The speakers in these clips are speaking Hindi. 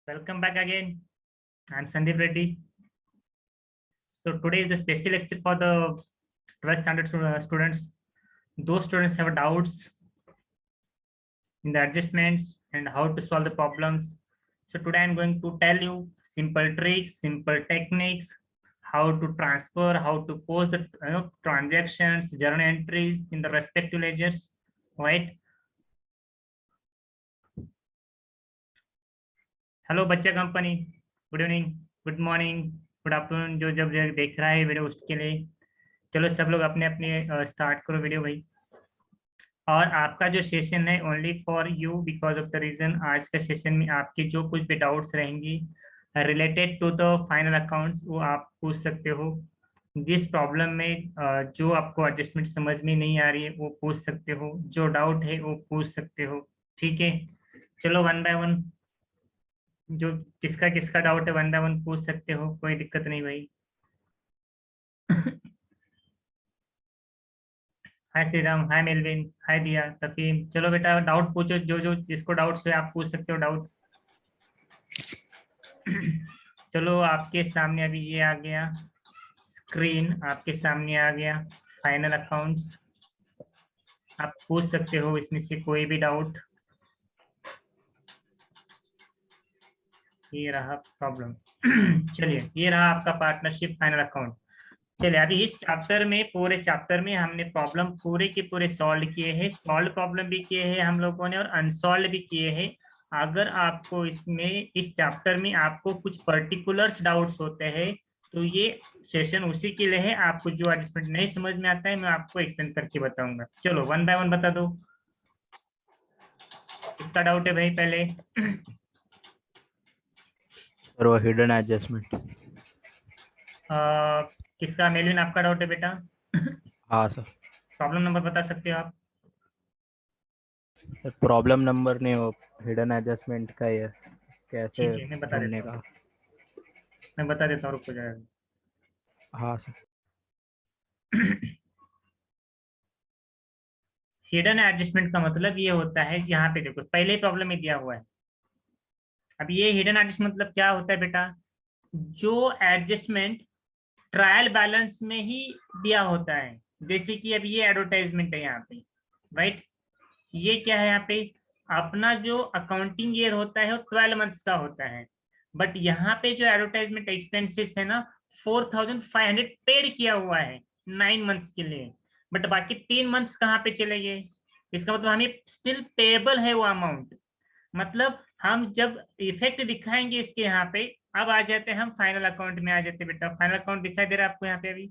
Welcome back again. I'm Sandeep Reddy. So today is the special lecture for the 12th standard students. Those students have doubts in the adjustments and how to solve the problems. So today I'm going to tell you simple tricks, simple techniques, how to transfer, how to post the transactions, journal entries in the respective ledgers, right? Hello बच्चा company, good evening, good morning, good afternoon, जो जब देख रहा है वीडियो उसके लिए। चलो सब लोग अपने अपने स्टार्ट करो वीडियो भाई। और आपका जो सेशन है only for you because of the reason, आज का सेशन में आपकी जो कुछ भी डाउट्स रहेंगी related to the final accounts वो आप पूछ सकते हो। जिस प्रॉब्लम में जो आपको एडजस्टमेंट समझ में नहीं आ रही है वो पूछ सकते हो, जो डाउट है वो पूछ सकते हो। ठीक है, चलो वन बाय वन जो किसका किसका डाउट है वन बाय वन पूछ सकते हो, कोई दिक्कत नहीं भाई। हाय श्रीराम, हाय मेलविन, हाय दिया, तफीम। चलो बेटा डाउट पूछो, जो जो जिसको डाउट्स है आप पूछ सकते हो डाउट। चलो आपके सामने अभी ये आ गया, स्क्रीन आपके सामने आ गया, फाइनल अकाउंट्स। आप पूछ सकते हो इसमें से कोई भी डाउट। ये रहा प्रॉब्लम। चलिए ये रहा आपका पार्टनरशिप फाइनल अकाउंट। चलिए अभी इस चैप्टर में, पूरे चैप्टर में हमने प्रॉब्लम पूरे के पूरे सॉल्व किए हैं, सॉल्व प्रॉब्लम भी किए हैं हम लोगों ने और अनसॉल्व भी किए हैं। अगर आपको इसमें इस चैप्टर में आपको कुछ पर्टिकुलर्स डाउट्स होते हैं तो ये सेशन उसी के लिए है। आपको जो एडजस्टमेंट नहीं समझ में आता है मैं आपको एक्सप्लेन करके बताऊंगा। चलो वन बाय वन बता दो, इसका डाउट है भाई पहले। सर वो हिडन एडजस्टमेंट। किसका, मेलविन आपका डाउट है बेटा? हाँ सर। प्रॉब्लम नंबर बता सकते हो आप? प्रॉब्लम नंबर नहीं, वो हिडन एडजस्टमेंट का ही है, कैसे ठीक है मैं बता ढूंढने देता हूँ, का। मैं बता देता हूँ, रुको जाएगा। हाँ सर। हिडन एडजस्टमेंट का मतलब ये होता है, यहाँ पे देखो पहले प्रॉब्लम में दिया हुआ है। अब ये हिडन एडजस्टमेंट मतलब क्या होता है बेटा, जो एडजस्टमेंट ट्रायल बैलेंस में ही दिया होता है। जैसे कि अब ये एडवर्टाइजमेंट है यहाँ पे, राइट? ये क्या है यहाँ पे, अपना जो अकाउंटिंग ईयर होता है वो 12 मंथ्स का होता है। बट यहाँ पे जो एडवर्टाइजमेंट एक्सपेंसेस है ना, 4500 पेड किया हुआ है 9 मंथ्स के लिए। बट बाकी 3 मंथ्स कहाँ पे चले गए? इसका मतलब हमें स्टिल पेएबल है वो अमाउंट। मतलब हम जब इफेक्ट दिखाएंगे इसके यहाँ पे, अब आ जाते हैं हम फाइनल अकाउंट में आ जाते हैं बेटा। फाइनल अकाउंट दिखाई दे रहा है आपको यहाँ पे? अभी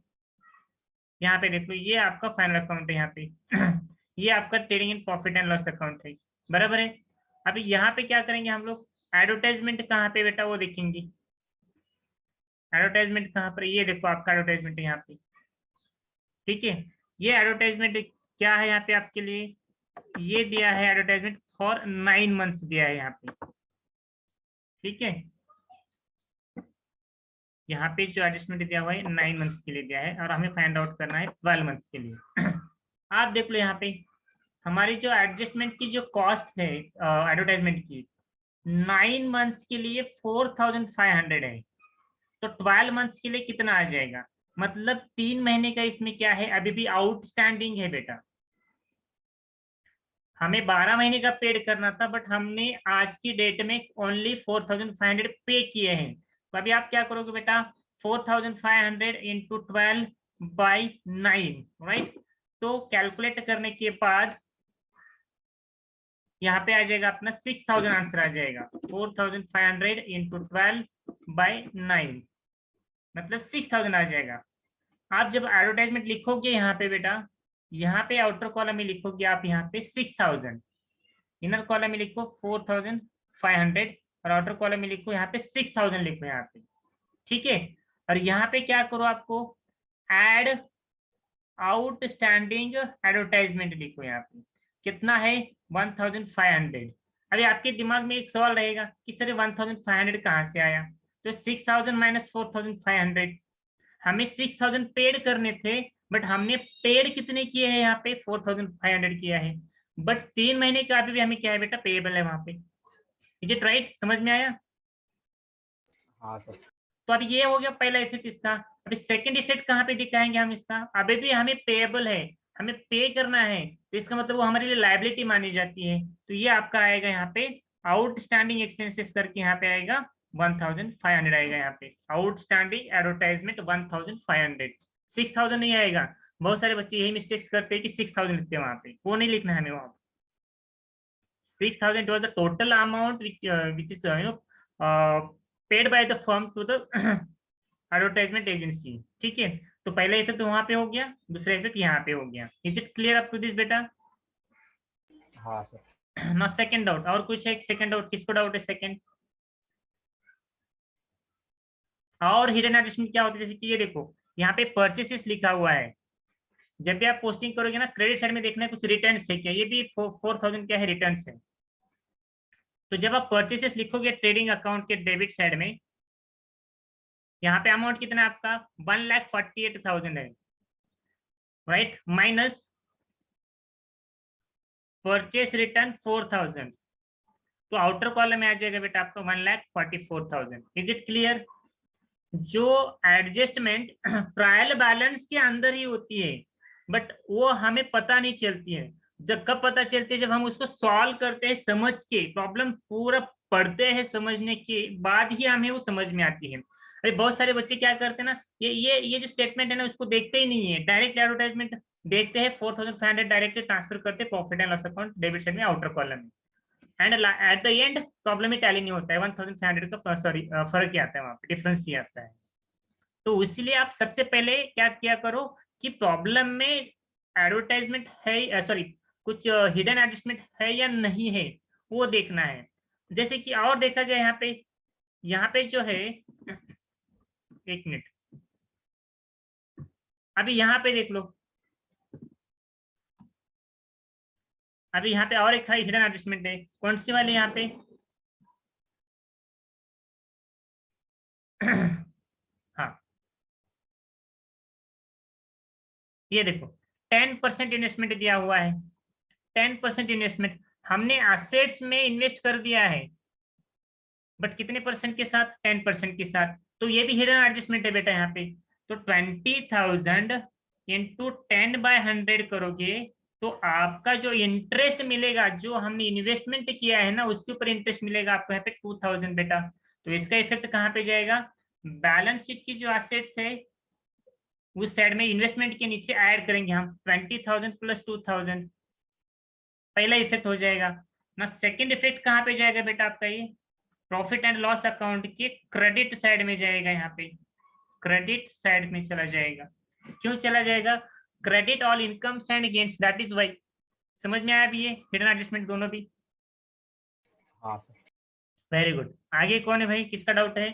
यहाँ पे देखो ये आपका फाइनल अकाउंट है यहाँ पे। ये आपका trading and profit and loss account है, बराबर है। अभी यहाँ पे क्या करेंगे हम लोग, एडवर्टाइजमेंट कहाँ पे बेटा वो देखेंगे। एडवर्टाइजमेंट कहाँ पर, ये देखो आपका एडवर्टाइजमेंट है यहाँ पे। ठीक है, ये एडवर्टाइजमेंट क्या है यहाँ पे आपके लिए, ये दिया है एडवर्टाइजमेंट फॉर 9 मंथ्स दिया है यहाँ पे। ठीक है, यहाँ पे जो एडजस्टमेंट दिया हुआ है 9 मंथ्स के लिए दिया है और हमें फाइंड आउट करना है 12 मंथ्स के लिए। आप देख लो यहाँ पे हमारी जो एडजस्टमेंट की जो कॉस्ट है एडवर्टाइजमेंट की, 9 मंथ्स के लिए 4500 है। तो 12 मंथ्स के लिए कितना आ जाएगा, मतलब 3 महीने का इसमें क्या है अभी भी आउटस्टैंडिंग है बेटा। हमें 12 महीने का पेड करना था बट हमने आज की डेट में ओनली 4500 पे किए हैं। तो अभी आप क्या करोगे बेटा, 4500 इंटू 12/9, राइट? तो कैलकुलेट करने के बाद यहाँ पे आ जाएगा अपना 6000 आंसर आ जाएगा। 4500 इंटू 12/9 मतलब 6000 आ जाएगा। आप जब एडवर्टाइजमेंट लिखोगे यहाँ पे बेटा, यहाँ पे आउटर कॉलम में लिखोगे आप यहाँ पे 6000, इनर कॉलम में लिखो 4500 और आउटर कॉलम में लिखो यहाँ पे 6000 लिखो यहाँ पे। ठीक है, और यहाँ पे क्या करो, आपको एड आउटस्टैंडिंग एडवर्टाइजमेंट लिखो यहाँ पे। कितना है 1500। अभी आपके दिमाग में एक सवाल रहेगा कि सर 1500 कहाँ से आया? तो 6000 माइनस 4500, हमें 6000 पेड करने थे बट हमने पेड कितने किए हैं यहाँ पे 4500 किया है। बट 3 महीने का अभी भी हमें क्या है बेटा पेएबल है वहां पे। Is it right? समझ में आया? हाँ सर। तो अब ये हो गया पहला इफेक्ट इसका। अभी सेकंड इफेक्ट कहाँ पे दिखाएंगे हम इसका, अभी भी हमें पेएबल है, हमें पे करना है, तो इसका मतलब वो हमारे लिए लायबिलिटी मानी जाती है। तो ये आपका आएगा यहाँ पे आउटस्टैंडिंग एक्सपेंसेस करके, यहाँ पे आएगा 1500 आएगा यहाँ पे, आउटस्टैंडिंग एडवर्टाइजमेंट 1500, 6000 नहीं आएगा। बहुत सारे बच्चे यही मिस्टेक्स करते हैं कि 6000 लिखते हैं वहां पे, वो नहीं लिखना है हमें वहां पे। 6000 was the total amount which is paid by the firm to the advertisement agency. ठीक है, तो पहला इफेक्ट वहां पे हो गया, दूसरा इफेक्ट यहाँ पे हो गया। Is it clear up to this बेटा? हाँ सर। ना सेकंड डाउट और कुछ है? सेकंड डाउट किसको डाउट है? सेकंड और हिडन एडजस्टमेंट क्या होता है? जैसे कि ये देखो यहाँ पे परचेसेस लिखा हुआ है, जब भी आप पोस्टिंग करोगे ना क्रेडिट साइड में देखना है कुछ रिटर्न्स है क्या, ये भी 4000 क्या है, रिटर्न्स है। तो जब आप परचेसेस लिखोगे ट्रेडिंग अकाउंट के डेबिट साइड में, यहाँ पे अमाउंट कितना है आपका 1,48,000 है, राइट, माइनस परचेस रिटर्न 4000, तो आउटर कॉलम में आ जाएगा बेटा आपका 1,44,000। Is it clear? जो एडजस्टमेंट ट्रायल बैलेंस के अंदर ही होती है, बट वो हमें पता नहीं चलती है। जब कब पता चलती है? जब हम उसको सॉल्व करते हैं, समझ के प्रॉब्लम पूरा पढ़ते हैं, समझने के बाद ही हमें वो समझ में आती है। अरे बहुत सारे बच्चे क्या करते हैं ना, ये जो स्टेटमेंट है ना उसको देखते ही नहीं है, डायरेक्ट एडवर्टाइजमेंट देखते हैं, 4500 डायरेक्ट ट्रांसफर करते profit and loss account debit side में आउटर कॉलम में, and at the end problem he tally नहीं होता है, 1500 का सॉरी फर्क ही आता है, वहां पे डिफरेंस ही आता है। तो इसीलिए आप सबसे पहले क्या किया करो कि प्रॉब्लम में एडवर्टाइजमेंट है, सॉरी कुछ हिडन एडजस्टमेंट है या नहीं है, वो देखना है। जैसे कि और देखा जाए यहाँ पे जो है, एक मिनट, अभी यहाँ पे देख लो, अभी यहाँ पे और एक हिडन एडजस्टमेंट है, कौन सी वाली यहाँ पे हाँ, ये देखो 10% इन्वेस्टमेंट दिया हुआ है, 10% इन्वेस्टमेंट हमने एसेट्स में इन्वेस्ट कर दिया है, बट कितने परसेंट के साथ? 10% के साथ। तो ये भी हिडन एडजस्टमेंट है बेटा यहाँ पे। तो 20,000 इंटू 10/100 करोगे तो आपका जो इंटरेस्ट मिलेगा, जो हमने इन्वेस्टमेंट किया है ना उसके ऊपर इंटरेस्ट मिलेगा आपको यहाँ पे 2000 बेटा। तो इसका इफेक्ट कहाँ पे जाएगा? बैलेंस शीट की जो एसेट्स है उस साइड में इन्वेस्टमेंट के नीचे ऐड करेंगे हम 20,000 प्लस 2000, पहला इफेक्ट हो जाएगा ना। सेकंड इफेक्ट कहाँ पे जाएगा बेटा आपका? ये प्रॉफिट एंड लॉस अकाउंट के क्रेडिट साइड में जाएगा, यहाँ पे क्रेडिट साइड में चला जाएगा। क्यों चला जाएगा? Credit all incomes and gains, that is why. समझ में आया अभी ये हिडन एडजस्टमेंट दोनों भी? हाँ सर। Very good. आगे कौन है भाई, किसका डाउट है?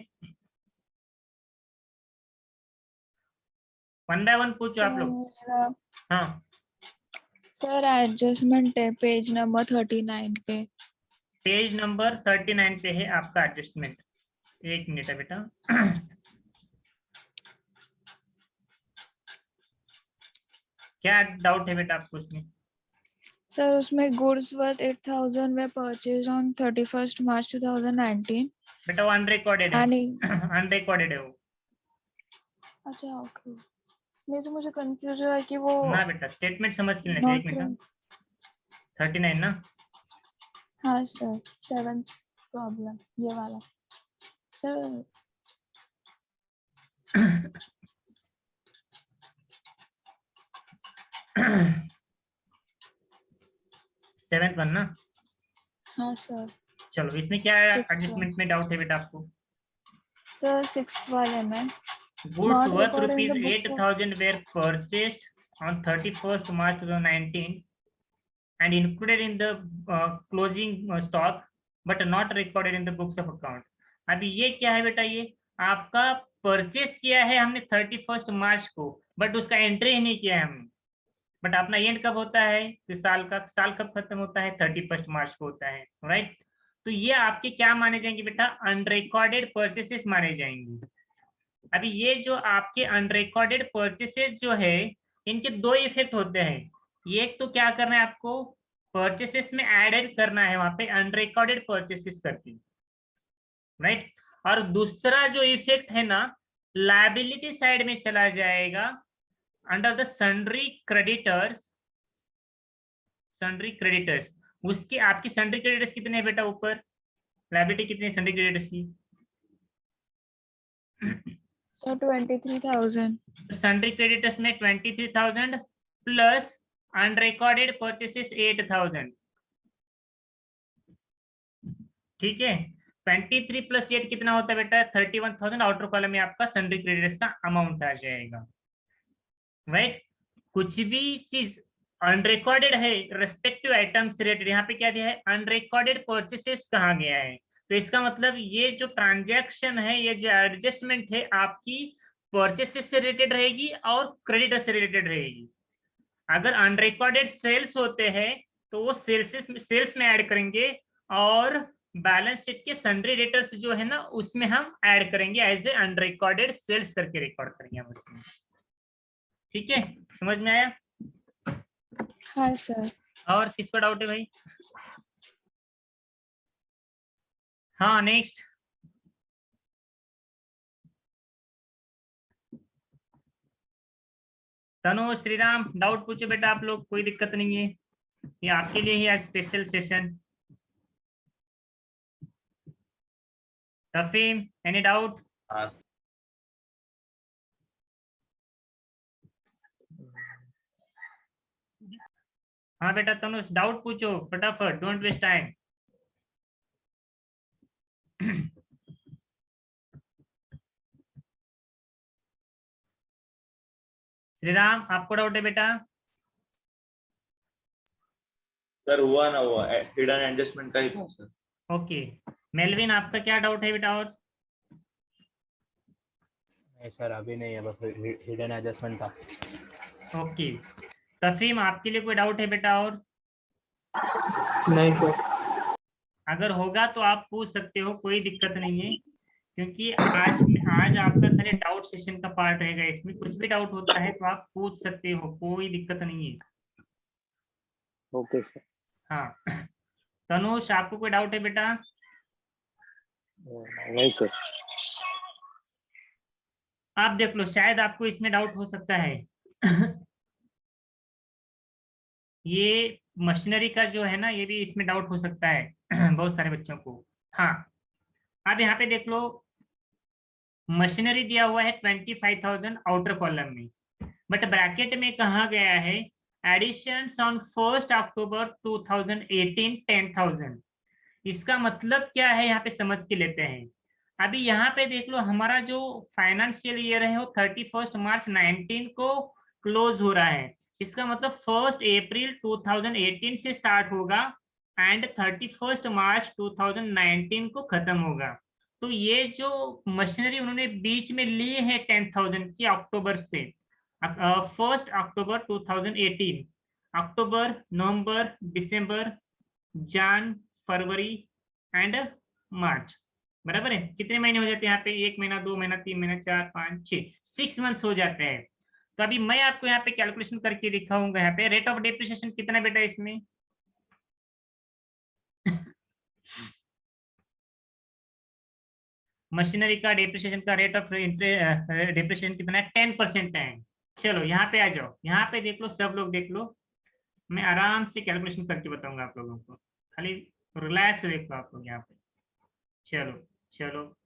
1 बाय 1 पूछो आप लोग। हाँ सर एडजस्टमेंट है पेज नंबर 39 पे। पेज नंबर 39 पे है आपका एडजस्टमेंट। एक मिनट है बेटा क्या डाउट है बेटा आपको उसमें? सर उसमें goods worth 8,000 way purchase on 31st March 2019। बेटा वो अनरिकॉर्डेड है, अनरिकॉर्डेड है वो। अच्छा ओके, नहीं तो मुझे कंफ्यूज हुआ कि वो ना बेटा स्टेटमेंट समझ के लेते, एक मिनट। 39 ना? हाँ सर, 7th प्रॉब्लम ये वाला सर। 7th 1 ना? हाँ सर। चलो इसमें क्या एडजस्टमेंट में डाउट है बेटा आपको? सर 6th वाले में Goods Not worth recorded in rupees the books of 8,000 were purchased on 31st March 2019 and included in the closing stock but not recorded in the books of account। अभी ये क्या है बेटा? ये आपका परचेस किया है हमने 31st मार्च को, बट उसका एंट्री ही नहीं किया है हमने। बट अपना एंड कब होता है? तो साल कब खत्म होता है? 31st मार्च को होता है, राइट। तो ये आपके क्या माने जाएंगे बेटा? अनरिकॉर्डेड परचेसेस माने जाएंगे। अभी ये जो आपके अनरिकॉर्डेड परचेसेस जो है, इनके दो इफेक्ट होते हैं। एक तो क्या करना है आपको, परचेसेस में एडेड करना है वहां पे अनरिकॉर्डेड परचेसेस करके, राइट। और दूसरा जो इफेक्ट है ना लायबिलिटी साइड में चला जाएगा under the sundry creditors. Sundry creditors उसके आपकी सन्ड्री क्रेडिटर्स कितने हैं बेटा ऊपर, लायबिलिटी कितनी है सन्ड्री क्रेडिटर्स की? सर 23,000। सन्ड्री क्रेडिटर्स में 23,000 प्लस अनरिकॉर्डेड परचेसेस 8,000। ठीक है, 23 प्लस 8 कितना होता है बेटा? 31,000। आउटर कॉलम में आपका सन्ड्री क्रेडिटर्स का अमाउंट आ जाएगा। राइट, कुछ भी चीज अनरिकॉर्डेड है रेस्पेक्टिव आइटम्स रिलेटेड, यहाँ पे क्या दिया है? अनरिकॉर्डेड परचेसेस कहा गया है। तो इसका मतलब ये जो ट्रांजैक्शन है, ये जो एडजस्टमेंट है आपकी परचेसेस से रिलेटेड रहेगी और क्रेडिटर से रिलेटेड रहेगी। अगर अनरिकॉर्डेड सेल्स होते हैं तो वो सेल्स में ऐड करेंगे और बैलेंस शीट के सन्ड्री डेटर्स जो है ना उसमें हम ऐड करेंगे एज ए अनरिकॉर्डेड सेल्स करके रिकॉर्ड करेंगे हम उसमें। ठीक है, समझ में आया? हाँ सर। और किस पर डाउट है भाई? हाँ नेक्स्ट। तनु श्रीराम डाउट पूछो बेटा आप लोग, कोई दिक्कत नहीं है, ये आपके लिए ही आज special session. Tafheem any doubt? हाँ बेटा तनुष डाउट पूछो फटाफट, डोंट वेस्ट टाइम। श्रीराम आपको डाउट है बेटा? सर हुआ ना हुआ हिडन एडजस्टमेंट का ही था सर। ओके, मेलविन आपका क्या डाउट है बेटा? और नहीं सर अभी नहीं है, बस हिडन एडजस्टमेंट था। ओके, तफीम आपके लिए कोई डाउट है बेटा? और नहीं सर। अगर होगा तो आप पूछ सकते हो, कोई दिक्कत नहीं है, क्योंकि आज आपका खाली डाउट सेशन का पार्ट रहेगा। इसमें कुछ भी डाउट होता है तो आप पूछ सकते हो, कोई दिक्कत नहीं है। Okay sir. हाँ तनुष आपको कोई डाउट है बेटा? नहीं सर। आप देख लो, शायद आपको इसमें डाउट हो सकता है। ये मशीनरी का जो है ना, ये भी इसमें डाउट हो सकता है बहुत सारे बच्चों को। हाँ, अब यहाँ पे देख लो, मशीनरी दिया हुआ है 25,000 आउटर कॉलम में, बट ब्रैकेट में कहा गया है एडिशंस ऑन 1 अक्टूबर 2018 10,000। इसका मतलब क्या है यहाँ पे समझ के लेते हैं। अभी यहाँ पे देख लो, हमारा जो फाइनेंशियल ईयर है वो 31 मार्च 19 को क्लोज हो रहा है। इसका मतलब 1 अप्रैल 2018 से स्टार्ट होगा एंड 31 मार्च 2019 को खत्म होगा। तो ये जो मशीनरी उन्होंने बीच में लिए हैं 10,000 की अक्टूबर से 1 अक्टूबर 2018, अक्टूबर, नवंबर, दिसंबर, जन, फरवरी एंड मार्च, बराबर है? कितने महीने हो जाते हैं यहाँ पे? 1 महीना, 2 महीना, 3 महीना, 4, 5, 6, 6 मंथ्स हो जाते हैं। तो अभी मैं आपको यहाँ पे कैलकुलेशन करके दिखाऊंगा। यहाँ पे रेट ऑफ डेप्रिसिएशन कितना बेटा इसमें? मशीनरी का डेप्रिसिएशन का रेट ऑफ डेप्रिसिएशन कितना है? 10% है। चलो यहाँ पे आ जाओ, यहाँ पे देख लो, सब लोग देख लो, मैं आराम से कैलकुलेशन करके बताऊंगा आप लोगों को, खाली रिलैक्स देख लो आप लोग यहाँ पे। चलो चलो,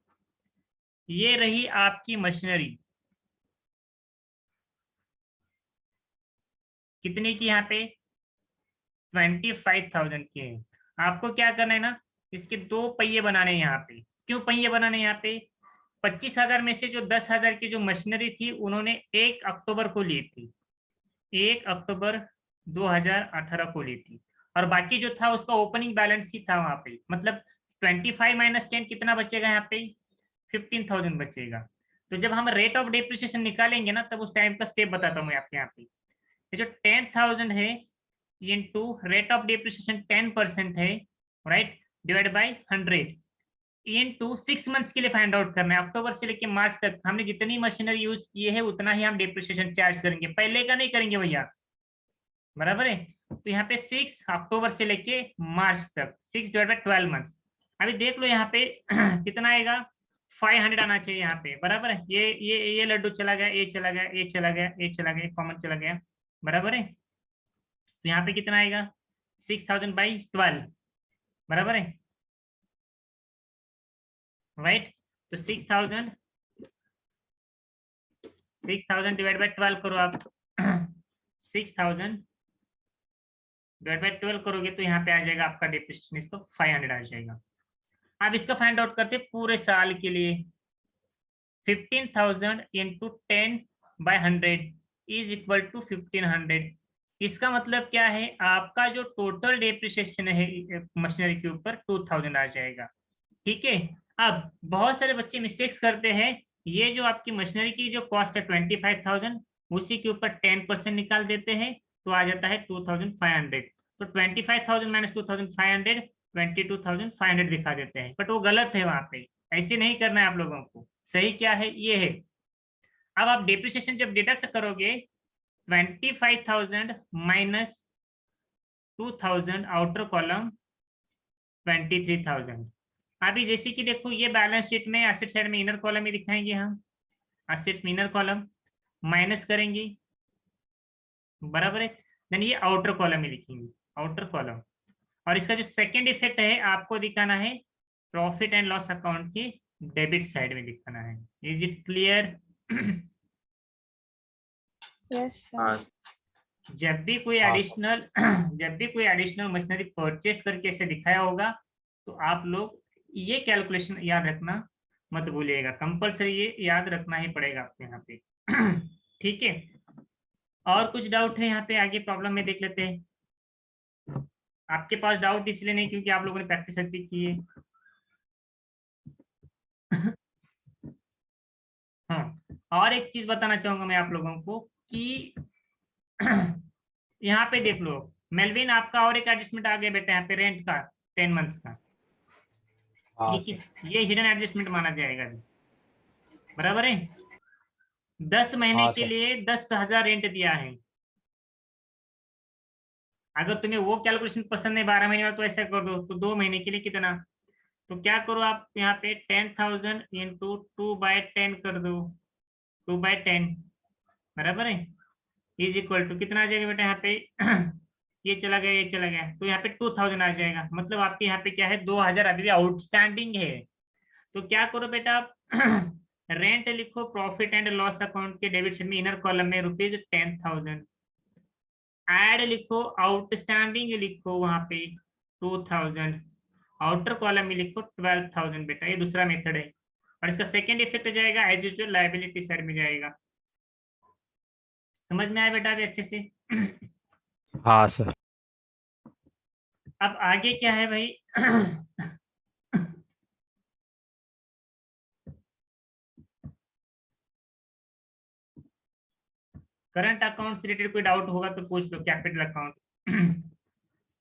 ये रही आपकी मशीनरी, कितने की? यहाँ पे 25,000 की है। आपको क्या करना है ना, इसके 2 पहिए बनाने हैं यहाँ पे। क्यों पहिए बनाने हैं यहाँ पे? 25,000 में से जो 10,000 की जो मशीनरी थी उन्होंने 1 अक्टूबर को ली थी, 1 अक्टूबर 2018 को ली थी, और बाकी जो था उसका ओपनिंग बैलेंस ही था वहां पे। मतलब 25 माइनस 10 कितना बचेगा यहाँ पे? 15,000 बचेगा। तो जब हम रेट ऑफ डेप्रिसिएशन निकालेंगे ना, तब उस टाइम का स्टेप बताता हूँ मैं आपके यहाँ पे। ये जो 10,000 है इनटू रेट ऑफ डेप्रिसिएशन 10% है, right, divide by 100 into 6 months के लिए फाइंड आउट करना है। अक्टूबर से लेके मार्च तक हमने जितनी मशीनरी यूज की है उतना ही हम डेप्रिसिएशन चार्ज करेंगे, पहले का नहीं करेंगे भैया, बराबर है? तो यहाँ पे 6 अक्टूबर से लेके मार्च तक, 6 डिवाइड बाय 12 मंथ्स। अभी देख लो यहाँ पे कितना आएगा, 500 आना चाहिए यहाँ पे, बराबर है। ये लड्डू चला गया, ये चला गया, ये चला गया, ये चला गया, कॉमन चला गया, बराबर है। तो यहाँ पे कितना आएगा 6000/12, बराबर है, राइट। तो 6000 डिवाइड बाय 12 करो आप 6000 डिवाइड बाय 12 करोगे तो यहाँ पे आ जाएगा आपका डेप्रिसिएशन, इसको 500 आ जाएगा। अब इसका फाइंड आउट करते पूरे साल के लिए। 15,000 इंटू 10/100 इज इक्वल टू 1500। इसका मतलब क्या है, आपका जो टोटल डेप्रिसिएशन है मशीनरी के ऊपर 2000 आ जाएगा, ठीक है। अब बहुत सारे बच्चे मिस्टेक्स करते हैं, ये जो आपकी मशीनरी की जो कॉस्ट है 25,000, उसी के ऊपर 10% निकाल देते हैं तो आ जाता है 2500। तो 25,000 माइनस 2500 22,500 दिखा देते हैं, बट वो गलत है। वहां पे ऐसे नहीं करना है आप लोगों को, सही क्या है ये है। अब आप डेप्रिसिएशन जब डिडक्ट करोगे 25,000 माइनस 2,000 आउटर कॉलम 23,000। अभी जैसे कि देखो ये बैलेंस शीट में एसेट साइड में इनर कॉलम ही दिखाएंगे हम, एसेट्स में इनर कॉलम माइनस करेंगे, बराबर है। देन ये आउटर कॉलम ही लिखेंगे, आउटर कॉलम। और इसका जो सेकंड इफेक्ट है आपको दिखाना है प्रॉफिट एंड लॉस अकाउंट के डेबिट साइड में दिखाना है। Is it clear? Yes, sir. हाँ जब भी कोई एडिशनल मशीनरी परचेज करके ऐसे दिखाया होगा तो आप लोग ये कैलकुलेशन याद रखना मत भूलिएगा, कंपलसरी ये याद रखना ही पड़ेगा आपको यहाँ पे ठीक है। और कुछ डाउट है यहाँ पे, आगे प्रॉब्लम में देख लेते हैं। आपके पास डाउट इसलिए नहीं क्योंकि आप लोगों ने प्रैक्टिस अच्छी की है हाँ, और एक चीज बताना चाहूंगा मैं आप लोगों को कि यहाँ पे देख लो मेलविन, आपका और एक एडजस्टमेंट आ गया बेटा यहाँ पे, रेंट का 10 मंथ्स का, ये हिडन एडजस्टमेंट माना जाएगा, बराबर है। 10 महीने के लिए 10,000 रेंट दिया है। अगर तुम्हें वो कैलकुलेशन पसंद है 12 महीने में तो ऐसा कर दो, तो 2 महीने के लिए कितना, तो क्या करो आप यहाँ पे 10,000 इंटू 2/10 कर दो, 2/10, बराबर है, इज इक्वल टू कितना आ जाएगा बेटा यहाँ पे ये चला गया, ये चला गया, तो यहाँ पे 2000 आ जाएगा। मतलब आपके यहाँ पे क्या है 2000 अभी भी आउटस्टैंडिंग है। तो क्या करो बेटा आप रेंट लिखो प्रॉफिट एंड लॉस अकाउंट के डेबिट साइड में इनर कॉलम में ₹10,000, ऐड लिखो आउटस्टैंडिंग लिखो वहां पे 2000, आउटर कॉलम में लिखो 12,000 बेटा, ये दूसरा मेथड है। और इसका सेकेंड इफेक्ट जाएगा एज यूजुअल लायबिलिटी साइड में जाएगा। समझ में आया बेटा अभी अच्छे से? हाँ सर। अब आगे क्या है भाई करंट अकाउंट से रिलेटेड कोई डाउट होगा तो पूछ लो। कैपिटल अकाउंट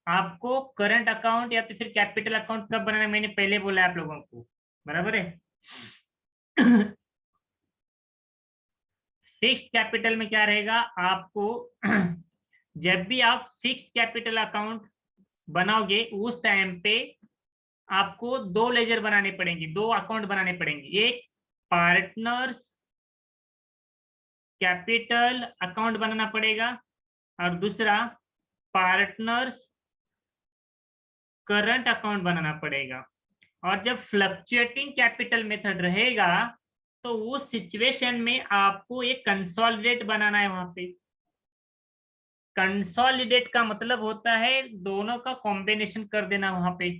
आपको करंट अकाउंट या तो फिर कैपिटल अकाउंट कब बनाना, मैंने पहले बोला आप लोगों को, बराबर है। फिक्स्ड कैपिटल में क्या रहेगा, आपको जब भी आप फिक्स्ड कैपिटल अकाउंट बनाओगे उस टाइम पे आपको 2 लेजर बनाने पड़ेंगे, 2 अकाउंट बनाने पड़ेंगे। एक पार्टनर्स कैपिटल अकाउंट बनाना पड़ेगा और दूसरा पार्टनर्स करंट अकाउंट बनाना पड़ेगा। और जब फ्लक्चुएटिंग कैपिटल मेथड रहेगा तो उस सिचुएशन में आपको एक कंसोलिडेट बनाना है। वहां पे कंसोलिडेट का मतलब होता है दोनों का कॉम्बिनेशन कर देना वहां पे,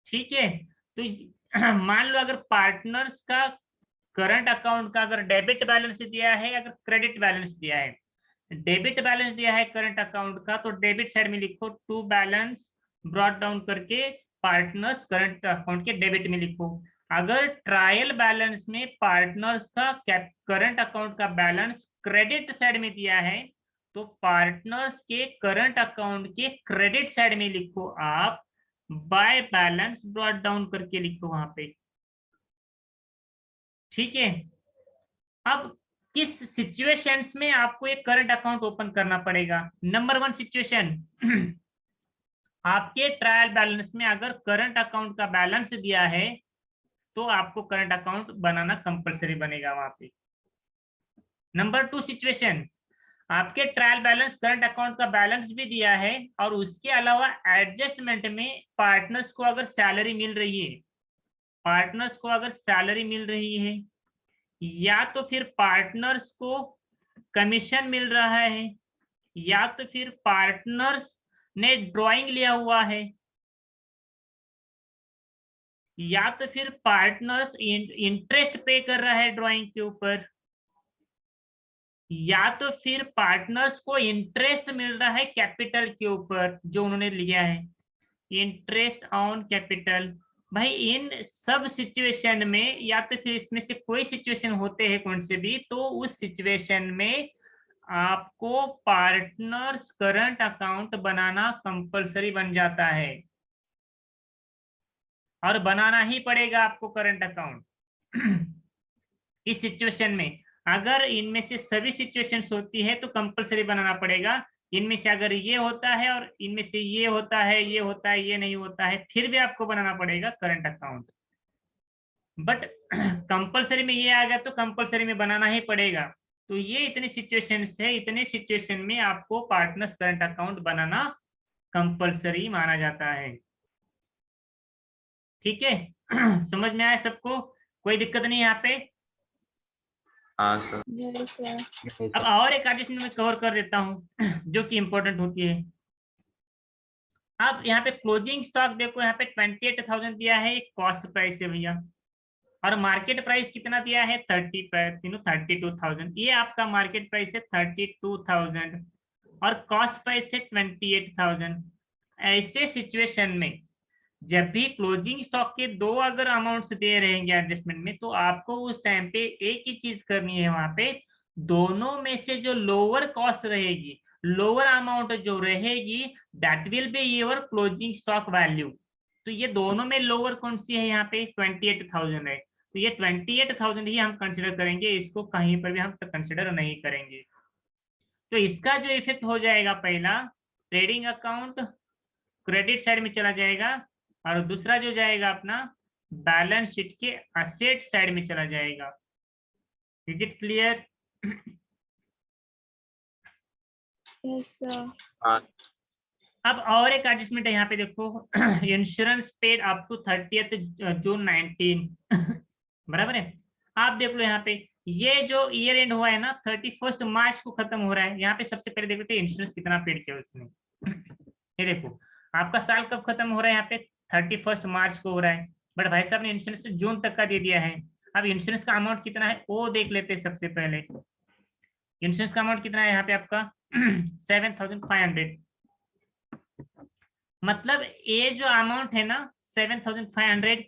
ठीक है। तो मान लो अगर पार्टनर्स का करंट अकाउंट का अगर डेबिट बैलेंस दिया है, अगर क्रेडिट बैलेंस दिया है, डेबिट बैलेंस दिया है करंट अकाउंट का, तो डेबिट साइड में लिखो टू बैलेंस ब्रॉट डाउन करके पार्टनर्स करंट अकाउंट के डेबिट में लिखो। अगर ट्रायल बैलेंस में पार्टनर्स का करंट अकाउंट का बैलेंस क्रेडिट साइड में दिया है तो पार्टनर्स के करंट अकाउंट के क्रेडिट साइड में लिखो आप बाय बैलेंस ब्रॉट डाउन करके लिखो वहां पे, ठीक है। अब किस सिचुएशंस में आपको एक करंट अकाउंट ओपन करना पड़ेगा? नंबर 1 सिचुएशन आपके ट्रायल बैलेंस में अगर करंट अकाउंट का बैलेंस दिया है तो आपको करंट अकाउंट बनाना कंपलसरी बनेगा वहां पे। नंबर 2 सिचुएशन, आपके ट्रायल बैलेंस करंट अकाउंट का बैलेंस भी दिया है और उसके अलावा एडजस्टमेंट में पार्टनर्स को अगर सैलरी मिल रही है, पार्टनर्स को अगर सैलरी मिल रही है, या तो फिर पार्टनर्स को कमीशन मिल रहा है, या तो फिर पार्टनर्स ने ड्राइंग लिया हुआ है, या तो फिर पार्टनर्स इंटरेस्ट पे कर रहा है ड्राइंग के ऊपर, या तो फिर पार्टनर्स को इंटरेस्ट मिल रहा है कैपिटल के ऊपर जो उन्होंने लिया है, इंटरेस्ट ऑन कैपिटल। भाई इन सब सिचुएशन में या तो फिर इसमें से कोई सिचुएशन होते हैं कौन से भी, तो उस सिचुएशन में आपको पार्टनर्स करंट अकाउंट बनाना कंपलसरी बन जाता है और बनाना ही पड़ेगा आपको करंट अकाउंट। इस सिचुएशन में अगर इनमें से सभी सिचुएशंस होती है तो कंपलसरी बनाना पड़ेगा। इनमें से अगर ये होता है और इनमें से ये होता है, ये होता है, ये नहीं होता है, फिर भी आपको बनाना पड़ेगा करंट अकाउंट। बट कंपलसरी में ये आ गया तो कंपलसरी में बनाना ही पड़ेगा। तो ये इतने सिचुएशंस है, इतने सिचुएशन में आपको पार्टनर्स करंट अकाउंट बनाना कंपलसरी माना जाता है। ठीक है? समझ में आया सबको? कोई दिक्कत नहीं यहाँ पे? हाँ सर। Yes, sir. अब और एक एडजस्टमेंट में कवर कर देता हूँ जो कि इंपॉर्टेंट होती है। अब यहाँ पे क्लोजिंग स्टॉक देखो, यहाँ पे 28,000 दिया है, एक कॉस्ट प्राइस है भैया, और मार्केट प्राइस कितना दिया है 32,000। ये आपका मार्केट प्राइस है 32,000 और कॉस्ट प्राइस है 28,000। ऐसे सिचुएशन में जब भी क्लोजिंग स्टॉक के दो अगर अमाउंट्स दे रहेंगे एडजस्टमेंट में, तो आपको उस टाइम पे एक ही चीज करनी है, वहां पे दोनों में से जो लोअर कॉस्ट रहेगी, लोअर अमाउंट जो रहेगी, that will be your closing stock value. तो ये दोनों में लोअर कौन सी है? यहाँ पे 28,000 है, तो ये 28,000 ही हम कंसिडर करेंगे, इसको कहीं पर भी हम कंसिडर नहीं करेंगे। तो इसका जो इफेक्ट हो जाएगा, पहला ट्रेडिंग अकाउंट क्रेडिट साइड में चला जाएगा और दूसरा जो जाएगा अपना बैलेंस शीट के असेट साइड में चला जाएगा। Is it clear? Yes, sir. हाँ अब और एक एडजस्टमेंट है यहाँ पे देखो, insurance paid up to 30th June 19 बराबर है। आप देख लो यहाँ पे ये जो ईयर एंड हुआ है ना, 31 मार्च को खत्म हो रहा है। यहाँ पे सबसे पहले देख लेते हैं इंश्योरेंस कितना पेड किया उसने। ये देखो आपका साल कब खत्म हो रहा है, यहाँ पे 31 मार्च को हो रहा है, बट भाई साहब ने इंश्योरेंस जून तक का दे दिया है। अब इंश्योरेंस का अमाउंट कितना है वो देख लेते हैं सबसे पहले। इंश्योरेंस का अमाउंट कितना है यहाँ पे आपका 7,500। मतलब ये जो अमाउंट है ना 7,500,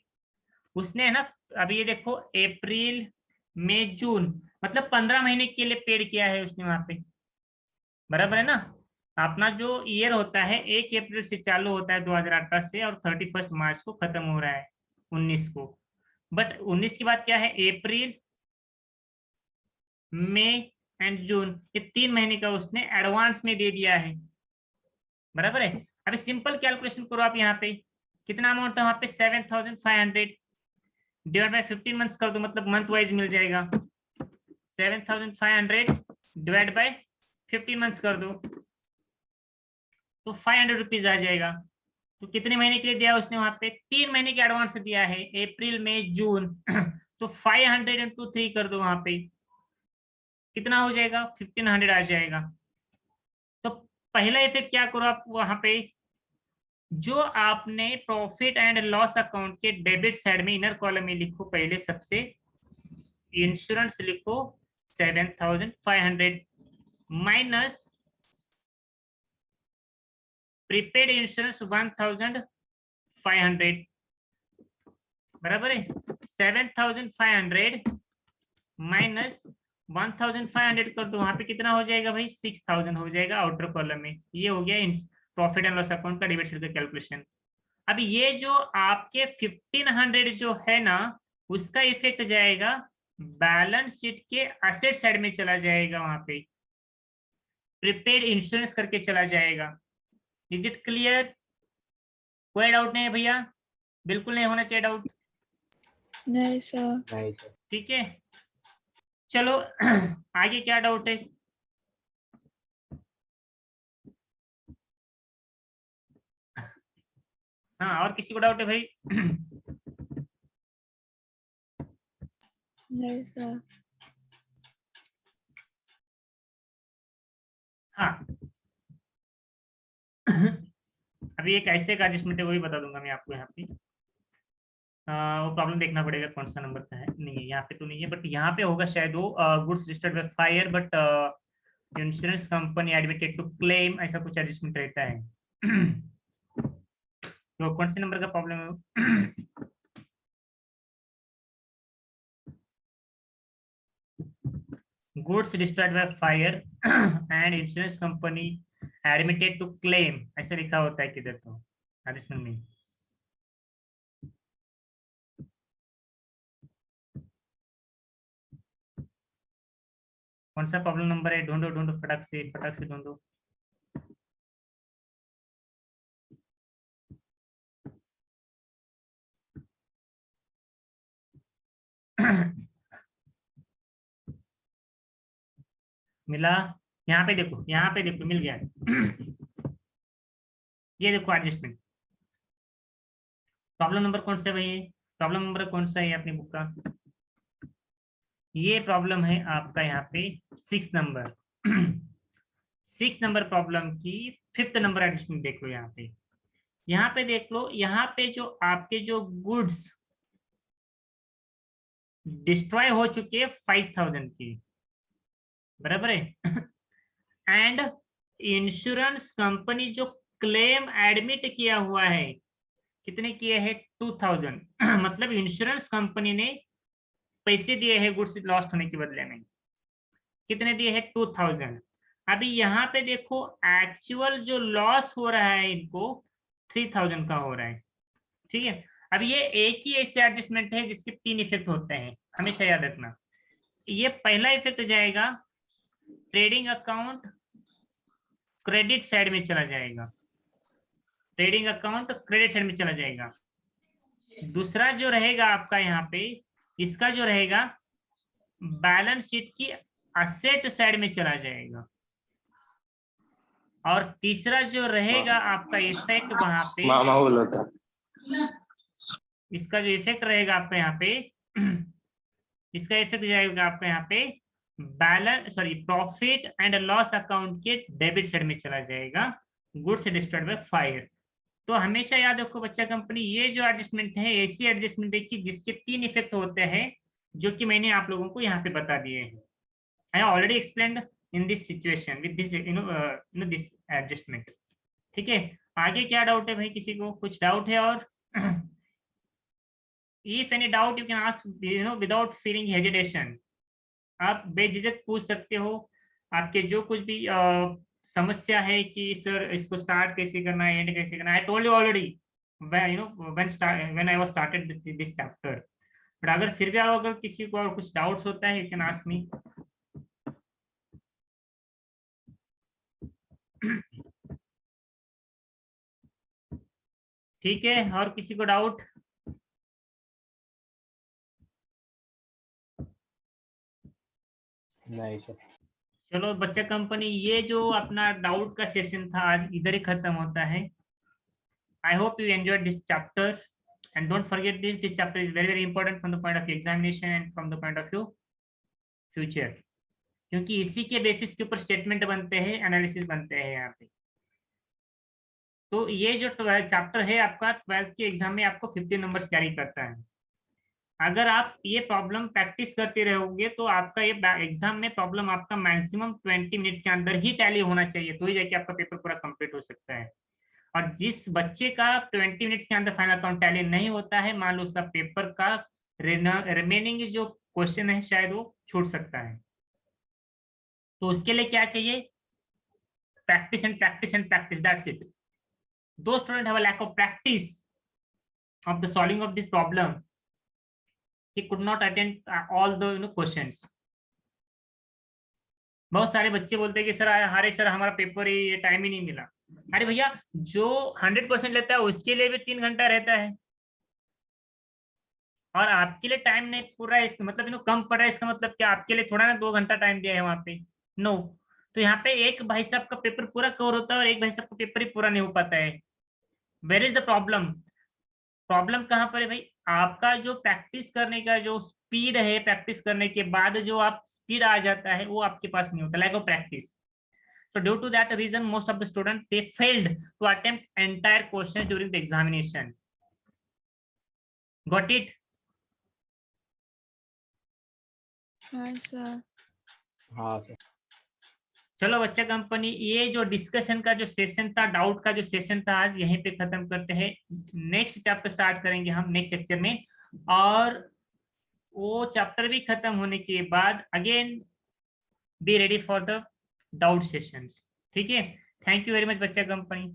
उसने है ना, अभी ये देखो अप्रैल मई जून, मतलब 15 महीने के लिए पेड किया है उसने वहां पे, बराबर है ना। अपना जो ईयर होता है 1 अप्रैल से चालू होता है 2018 से, और 31 मार्च को खत्म हो रहा है 19 को। बट 19 के बाद क्या है? अप्रैल मई एंड जून, ये 3 महीने का उसने एडवांस में दे दिया है, बराबर है। अभी सिंपल कैलकुलेशन करो आप, यहाँ पे कितना अमाउंट है वहां पे 7,500 डिवाइड बाय 15 मंथ्स कर दो, मतलब मंथ वाइज मिल जाएगा। 7,500 डिवाइड बाय 15 मंथ्स कर दो तो 500 रुपीज आ जाएगा। तो कितने महीने के लिए दिया उसने? वहां पे 3 महीने के एडवांस दिया है, अप्रैल मई जून। तो 500 इंटू 3 कर दो, वहां पे कितना हो जाएगा? 1,500 आ जाएगा। तो पहला इफेक्ट क्या करो आप, वहां पे जो आपने प्रॉफिट एंड लॉस अकाउंट के डेबिट साइड में इनर कॉलम में लिखो, पहले सबसे इंश्योरेंस लिखो 7,500 माइनस प्रीपेड इंश्योरेंस 1,500, बराबर है। 7,500 माइनस 1,500 कर दो, वहां पे कितना हो जाएगा भाई? 6,000 हो जाएगा आउटर कॉलम में। ये हो गया प्रॉफिट एंड लॉस अकाउंट का डेबिट साइड का कैलकुलेशन। अब ये जो आपके 1,500 जो है ना, उसका इफेक्ट जाएगा बैलेंस शीट के असेट साइड में चला जाएगा, वहां पे प्रीपेड इंश्योरेंस करके चला जाएगा। Is it clear? कोई डाउट नहीं है भैया? बिल्कुल नहीं होना चाहिए डाउट। नहीं सर। नहीं सर। ठीक है, चलो आगे क्या डाउट है? हाँ, और किसी को डाउट है भाई? नहीं सर। हाँ अभी एक ऐसे का एडजस्टमेंट है, वही बता दूंगा मैं आपको यहाँ पे। वो प्रॉब्लम देखना पड़ेगा कौन सा नंबर का है। नहीं है यहाँ पे, तो नहीं है, बट यहाँ पे होगा शायद वो goods destroyed by fire but insurance company admitted to claim, ऐसा कुछ एडजस्टमेंट रहता है। तो कौन से नंबर का प्रॉब्लम है वो? Goods destroyed by fire and insurance company admitted to claim, ऐसा लिखा होता है किधर तो एडजस्टमेंट में। कौन सा प्रॉब्लम नंबर है? ढूंढो ढूंढो, फटाक से ढूंढो। मिला? यहाँ पे देखो, यहाँ पे देखो, मिल गया। ये देखो एडजस्टमेंट। प्रॉब्लम नंबर कौन सा है भाई? प्रॉब्लम नंबर कौन सा है अपनी बुक का? ये प्रॉब्लम है आपका यहाँ पे 6 नंबर। 6 नंबर प्रॉब्लम की 5th नंबर एडजस्टमेंट देख लो यहाँ पे। यहाँ पे देख लो, यहाँ पे जो आपके जो गुड्स डिस्ट्रॉय हो चुके हैं 5000 की, बराबर है। एंड इंश्योरेंस कंपनी जो क्लेम एडमिट किया हुआ है, कितने किए हैं? 2000। मतलब इंश्योरेंस कंपनी ने पैसे दिए हैं गुड्स लॉस्ट होने के बदले में। कितने दिए हैं? 2000। अभी यहाँ पे देखो, एक्चुअल जो लॉस हो रहा है इनको 3000 का हो रहा है। ठीक है, अब ये एक ही ऐसे एडजस्टमेंट है जिसके 3 इफेक्ट होते हैं, हमेशा याद रखना। ये पहला इफेक्ट जाएगा ट्रेडिंग अकाउंट क्रेडिट साइड में चला जाएगा, ट्रेडिंग अकाउंट क्रेडिट साइड में चला जाएगा। दूसरा जो रहेगा आपका यहाँ पे, इसका जो रहेगा बैलेंस शीट की असेट साइड में चला जाएगा। और तीसरा जो रहेगा आपका इफेक्ट वहां पे, मामा बोला था। इसका जो इफेक्ट रहेगा आपका यहाँ पे, इसका इफेक्ट जाएगा आपका यहाँ पे प्रॉफिट एंड लॉस अकाउंट के डेबिट साइड में चला जाएगा, गुड्स डिस्ट्रॉयड बाय फायर। तो हमेशा याद रखो बच्चा कंपनी, ये जो एडजस्टमेंट है ऐसी एडजस्टमेंट देखिए जिसके 3 इफेक्ट होते हैं, जो कि मैंने आप लोगों को यहाँ पे बता दिए हैं। I already explained in this situation with this this adjustment. ठीक है, आगे क्या डाउट है भाई? किसी को कुछ डाउट है? और if any doubt you can ask without feeling hesitation. आप बेझिझक पूछ सकते हो, आपके जो कुछ भी समस्या है कि सर इसको स्टार्ट कैसे करना है, एंड कैसे करना है। I told you already when I was started this chapter. But अगर फिर भी अगर किसी को और कुछ डाउट्स होता है, यू कैन आस्क मी। ठीक है, और किसी को डाउट? नहीं सर। चलो बच्चा कंपनी, ये जो अपना डाउट का सेशन था आज इधर ही खत्म होता है। I hope you enjoyed this chapter and don't forget this chapter is very important from the point of view examination and from the point of view future, क्योंकि इसी के बेसिस के ऊपर स्टेटमेंट बनते हैं, एनालिसिस बनते हैं यहाँ पे। तो ये जो 12th चैप्टर है आपका 12th के एग्जाम में आपको 50 नंबर्स कैरी करता है। अगर आप ये प्रॉब्लम प्रैक्टिस करते रहोगे तो आपका ये एग्जाम में प्रॉब्लम आपका मैक्सिमम 20 मिनट्स के अंदर ही टैली होना चाहिए, तो ही जाके आपका पेपर पूरा कंप्लीट हो सकता है। और जिस बच्चे का 20 मिनट्स के अंदर फाइनल अकाउंट टैली नहीं होता है, मान लो उसका पेपर का रिमेनिंग जो क्वेश्चन है शायद वो छूट सकता है। तो उसके लिए क्या चाहिए? Practice and practice and practice, that's it. दो student have a lack of practice of the solving of this problem, he could not attend all the questions. बहुत सारे बच्चे बोलते हैं कि सर हमारे सर हमारा पेपर ही टाइम ही नहीं मिला। अरे भैया, जो 100% लेता है उसके लिए भी 3 घंटा रहता है। और आपके लिए टाइम नहीं पूरा है, मतलब इन्हों कम पड़ रहा है, इसका मतलब क्या आपके लिए थोड़ा ना 2 घंटा टाइम दिया है वहां पे? नो। तो यहाँ पे एक भाई साहब का पेपर पूरा कवर होता है और एक भाई साहब का पेपर ही पूरा नहीं हो पाता है। Where is the problem? Problem कहाँ पर है भाई? आपका जो प्रैक्टिस करने का जो स्पीड है, प्रैक्टिस करने के बाद जो आप स्पीड आ जाता है वो आपके पास नहीं होता, lack of practice. So due to that reason, most of the students they failed to attempt entire questions during the examination. Got it? हाँ सर। हाँ सर। चलो बच्चा कंपनी, ये जो डिस्कशन का जो सेशन था, डाउट का जो सेशन था, आज यहीं पे खत्म करते हैं। नेक्स्ट चैप्टर स्टार्ट करेंगे हम नेक्स्ट लेक्चर में, और वो चैप्टर भी खत्म होने के बाद again be ready for the doubt sessions. ठीक है, थैंक यू वेरी मच बच्चा कंपनी।